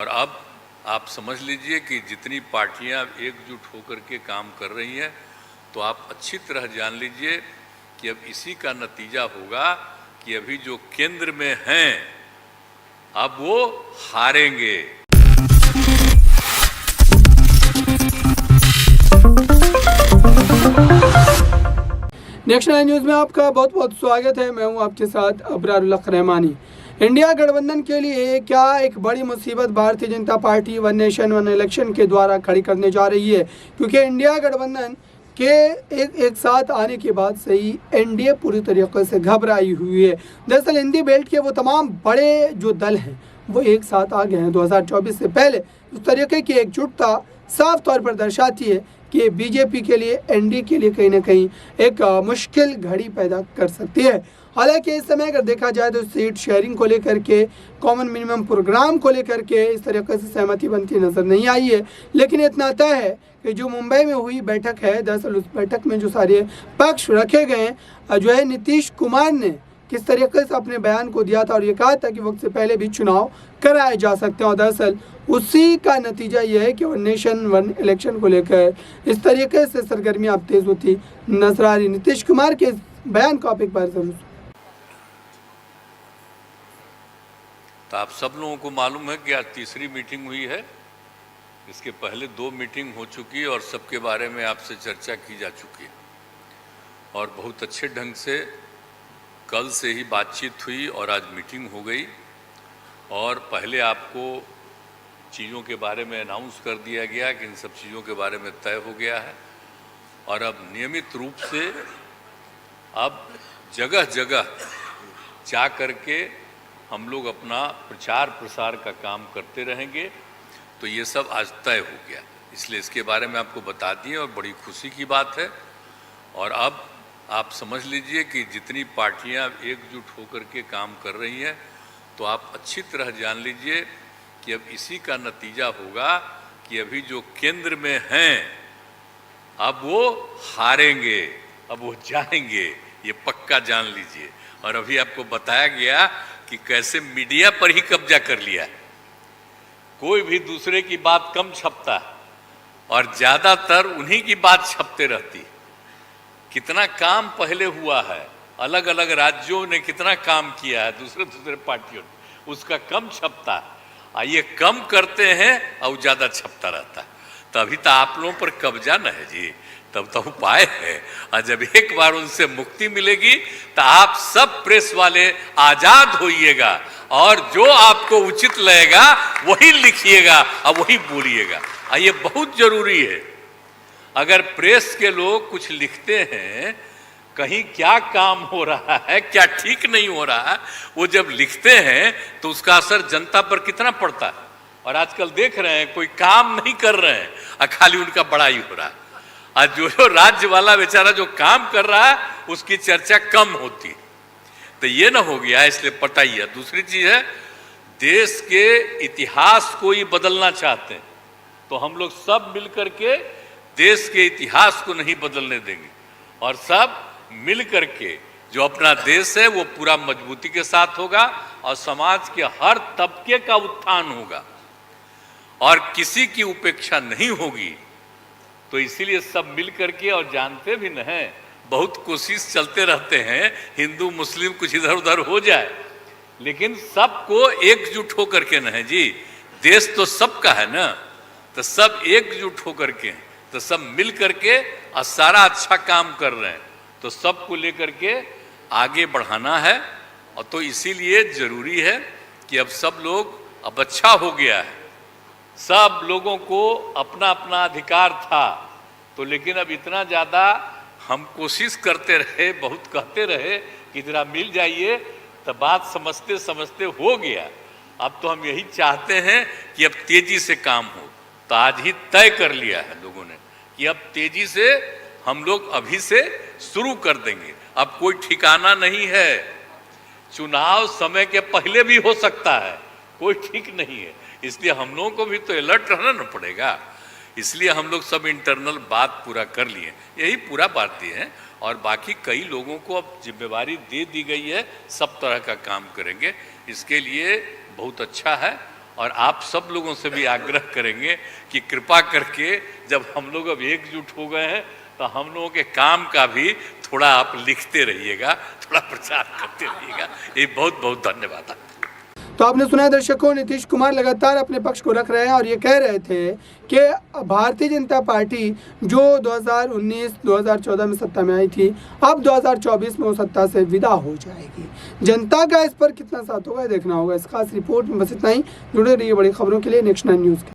और अब आप समझ लीजिए कि जितनी पार्टियां एकजुट होकर के काम कर रही हैं, तो आप अच्छी तरह जान लीजिए कि अब इसी का नतीजा होगा कि अभी जो केंद्र में हैं अब वो हारेंगे। नेशनल न्यूज़ में आपका बहुत बहुत स्वागत है। मैं हूं आपके साथ अबरारुल रहमानी। इंडिया गठबंधन के लिए क्या एक बड़ी मुसीबत Bharatiya Janata party one nation one election के द्वारा खड़ी करने जा रही है, क्योंकि इंडिया गठबंधन के एक साथ आने के बाद से ही एनडीए पूरी तरीके से घबराई हुई है। दरअसल हिंदी बेल्ट के वो तमाम बड़े जो दल हैं वो एक साथ आ गए हैं। 2024 से पहले उस तरीके की एकजुटता साफ तौर पर दर्शाती है कि बीजेपी के लिए एनडीए के लिए कहीं ना कहीं एक मुश्किल घड़ी पैदा कर सकती है। हालांकि इस समय अगर देखा जाए तो सीट शेयरिंग को लेकर के, कॉमन मिनिमम प्रोग्राम को लेकर के इस तरीके से सहमति बनती नज़र नहीं आई है। लेकिन इतना तय है कि जो मुंबई में हुई बैठक है, दरअसल उस बैठक में जो सारे पक्ष रखे गए जो है, नीतीश कुमार ने किस तरीके से अपने बयान को दिया था और ये कहा था कि वक्त से पहले भी चुनाव कराए जा सकते हैं। और दरअसल उसी का नतीजा ये है कि वन नेशन वन इलेक्शन को लेकर इस तरीके से सरगर्मियां अब तेज होती नजर आ रही। नीतीश कुमार के बयान को आप एक बार जरूर। तो आप सब लोगों को मालूम है कि आज तीसरी मीटिंग हुई है। इसके पहले 2 मीटिंग हो चुकी है और सबके बारे में आपसे चर्चा की जा चुकी है और बहुत अच्छे ढंग से कल से ही बातचीत हुई और आज मीटिंग हो गई। और पहले आपको चीज़ों के बारे में अनाउंस कर दिया गया कि इन सब चीज़ों के बारे में तय हो गया है और अब नियमित रूप से अब जगह जगह जा कर के हम लोग अपना प्रचार प्रसार का काम करते रहेंगे। तो ये सब आज तय हो गया, इसलिए इसके बारे में आपको बता दिए और बड़ी खुशी की बात है। और अब आप समझ लीजिए कि जितनी पार्टियां एकजुट होकर के काम कर रही हैं, तो आप अच्छी तरह जान लीजिए कि अब इसी का नतीजा होगा कि अभी जो केंद्र में हैं अब वो हारेंगे, अब वो जाएंगे, ये पक्का जान लीजिए। और अभी आपको बताया गया कि कैसे मीडिया पर ही कब्जा कर लिया है। कोई भी दूसरे की बात कम छपता है और ज़्यादातर उन्हीं की बात छपते रहती है। कितना काम पहले हुआ है, अलग अलग राज्यों ने कितना काम किया है दूसरे पार्टियों ने, उसका कम छपता है। ये कम करते हैं और ज़्यादा छपता रहता है। तभी तो आप लोगों पर कब्जा न है जी, तब तो उपाय है। और जब एक बार उनसे मुक्ति मिलेगी तो आप सब प्रेस वाले आज़ाद होइएगा और जो आपको उचित लगेगा वही लिखिएगा और वही बोलिएगा। ये बहुत ज़रूरी है। अगर प्रेस के लोग कुछ लिखते हैं, कहीं क्या काम हो रहा है, क्या ठीक नहीं हो रहा है, वो जब लिखते हैं तो उसका असर जनता पर कितना पड़ता है। और आजकल देख रहे हैं कोई काम नहीं कर रहे हैं और खाली उनका बड़ाई हो रहा है। आज जो राज्य वाला बेचारा जो काम कर रहा है उसकी चर्चा कम होती है। तो ये ना हो गया, इसलिए पता ही है। दूसरी चीज है, देश के इतिहास को ही बदलना चाहते हैं, तो हम लोग सब मिलकर के देश के इतिहास को नहीं बदलने देंगे और सब मिल करके जो अपना देश है वो पूरा मजबूती के साथ होगा और समाज के हर तबके का उत्थान होगा और किसी की उपेक्षा नहीं होगी। तो इसीलिए सब मिल करके, और जानते भी न हैं, बहुत कोशिश चलते रहते हैं हिंदू मुस्लिम कुछ इधर उधर हो जाए, लेकिन सबको एकजुट होकर के न है जी। देश तो सबका है ना, तो सब एकजुट होकर के, तो सब मिल करके और सारा अच्छा काम कर रहे हैं, तो सबको लेकर के आगे बढ़ाना है। और तो इसीलिए ज़रूरी है कि अब सब लोग, अब अच्छा हो गया है, सब लोगों को अपना अपना अधिकार था, तो लेकिन अब इतना ज़्यादा हम कोशिश करते रहे, बहुत कहते रहे कि जरा मिल जाइए, तो बात समझते समझते हो गया। अब तो हम यही चाहते हैं कि अब तेज़ी से काम हो। तो आज ही तय कर लिया है लोगों ने कि अब तेज़ी से हम लोग अभी से शुरू कर देंगे। अब कोई ठिकाना नहीं है, चुनाव समय के पहले भी हो सकता है, कोई ठीक नहीं है। इसलिए हम लोगों को भी तो अलर्ट रहना न पड़ेगा। इसलिए हम लोग सब इंटरनल बात पूरा कर लिए, यही पूरा बात ये है। और बाकी कई लोगों को अब जिम्मेवारी दे दी गई है, सब तरह का काम करेंगे। इसके लिए बहुत अच्छा है और आप सब लोगों से भी आग्रह करेंगे कि कृपा करके जब हम लोग अब एकजुट हो गए हैं तो हम लोगों के काम का भी थोड़ा आप लिखते रहिएगा, थोड़ा प्रचार करते रहिएगा। ये बहुत बहुत धन्यवाद। तो आपने सुना है दर्शकों, नीतीश कुमार लगातार अपने पक्ष को रख रहे हैं और ये कह रहे थे कि भारतीय जनता पार्टी जो 2019-2014 में सत्ता में आई थी, अब 2024 में वो सत्ता से विदा हो जाएगी। जनता का इस पर कितना साथ होगा देखना होगा। इस खास रिपोर्ट में बस इतना ही। जुड़े रहिए बड़ी खबरों के लिए नेक्स्ट 9 न्यूज़ के।